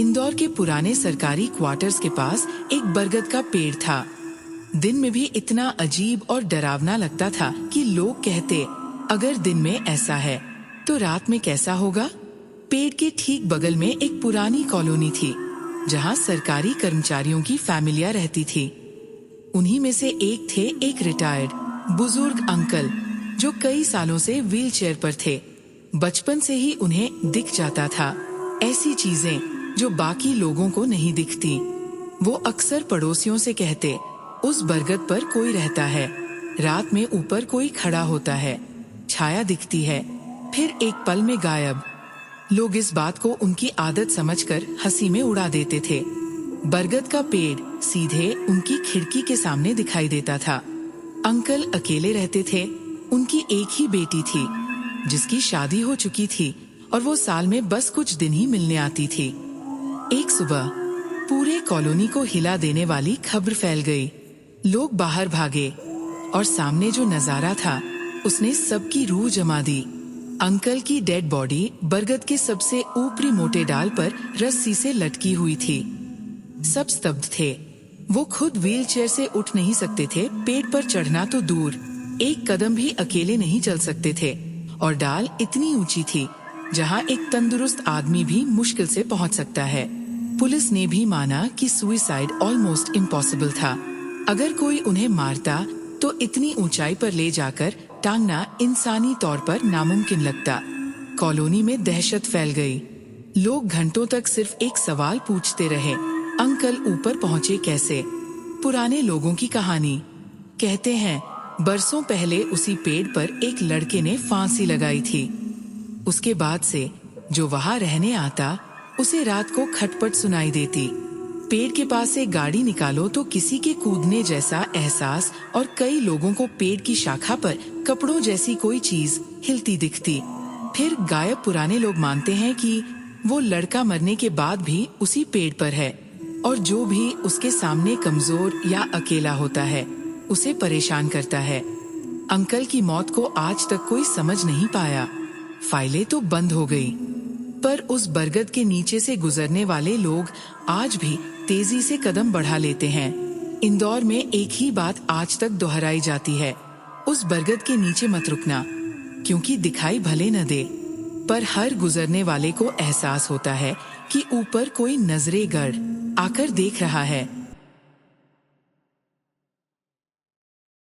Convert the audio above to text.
इंदौर के पुराने सरकारी क्वार्टर्स के पास एक बरगद का पेड़ था। दिन में भी इतना अजीब और डरावना लगता था कि लोग कहते, अगर दिन में ऐसा है तो रात में कैसा होगा। पेड़ के ठीक बगल में एक पुरानी कॉलोनी थी, जहां सरकारी कर्मचारियों की फैमिलियां रहती थी। उन्हीं में से एक थे एक रिटायर्ड बुजुर्ग अंकल, जो कई सालों से व्हीलचेयर पर थे। बचपन से ही उन्हें दिख जाता था ऐसी चीजें जो बाकी लोगों को नहीं दिखती। वो अक्सर पड़ोसियों से कहते, उस बरगद पर कोई रहता है, रात में ऊपर कोई खड़ा होता है, छाया दिखती है, फिर एक पल में गायब। लोग इस बात को उनकी आदत समझकर हंसी में उड़ा देते थे। बरगद का पेड़ सीधे उनकी खिड़की के सामने दिखाई देता था। अंकल अकेले रहते थे। उनकी एक ही बेटी थी, जिसकी शादी हो चुकी थी और वो साल में बस कुछ दिन ही मिलने आती थी। एक सुबह पूरे कॉलोनी को हिला देने वाली खबर फैल गई। लोग बाहर भागे और सामने जो नजारा था उसने सबकी रूह जमा दी। अंकल की डेड बॉडी बरगद के सबसे ऊपरी मोटे डाल पर रस्सी से लटकी हुई थी। सब स्तब्ध थे। वो खुद व्हीलचेयर से उठ नहीं सकते थे, पेड़ पर चढ़ना तो दूर, एक कदम भी अकेले नहीं चल सकते थे। और डाल इतनी ऊंची थी जहां एक तंदुरुस्त आदमी भी मुश्किल से पहुंच सकता है। पुलिस ने भी माना कि सुसाइड ऑलमोस्ट इम्पॉसिबल था। अगर कोई उन्हें मारता तो इतनी ऊंचाई पर ले जाकर टांगना इंसानी तौर पर नामुमकिन लगता। कॉलोनी में दहशत फैल गई। लोग घंटों तक सिर्फ एक सवाल पूछते रहे, अंकल ऊपर पहुंचे कैसे। पुराने लोगों की कहानी कहते हैं, बरसों पहले उसी पेड़ पर एक लड़के ने फांसी लगाई थी। उसके बाद से जो वहां रहने आता उसे रात को खटपट सुनाई देती। पेड़ के पास से गाड़ी निकालो तो किसी के कूदने जैसा एहसास, और कई लोगों को पेड़ की शाखा पर कपड़ों जैसी कोई चीज हिलती दिखती। फिर गायब पुराने लोग मानते हैं कि वो लड़का मरने के बाद भी उसी पेड़ पर है, और जो भी उसके सामने कमजोर या अकेला होता है उसे परेशान करता है। अंकल की मौत को आज तक कोई समझ नहीं पाया। फाइलें तो बंद हो गई, पर उस बरगद के नीचे से गुजरने वाले लोग आज भी तेजी से कदम बढ़ा लेते हैं। इंदौर में एक ही बात आज तक दोहराई जाती है, उस बरगद के नीचे मत रुकना, क्योंकि दिखाई भले न दे, पर हर गुजरने वाले को एहसास होता है कि ऊपर कोई नजरे गड़ आकर देख रहा है।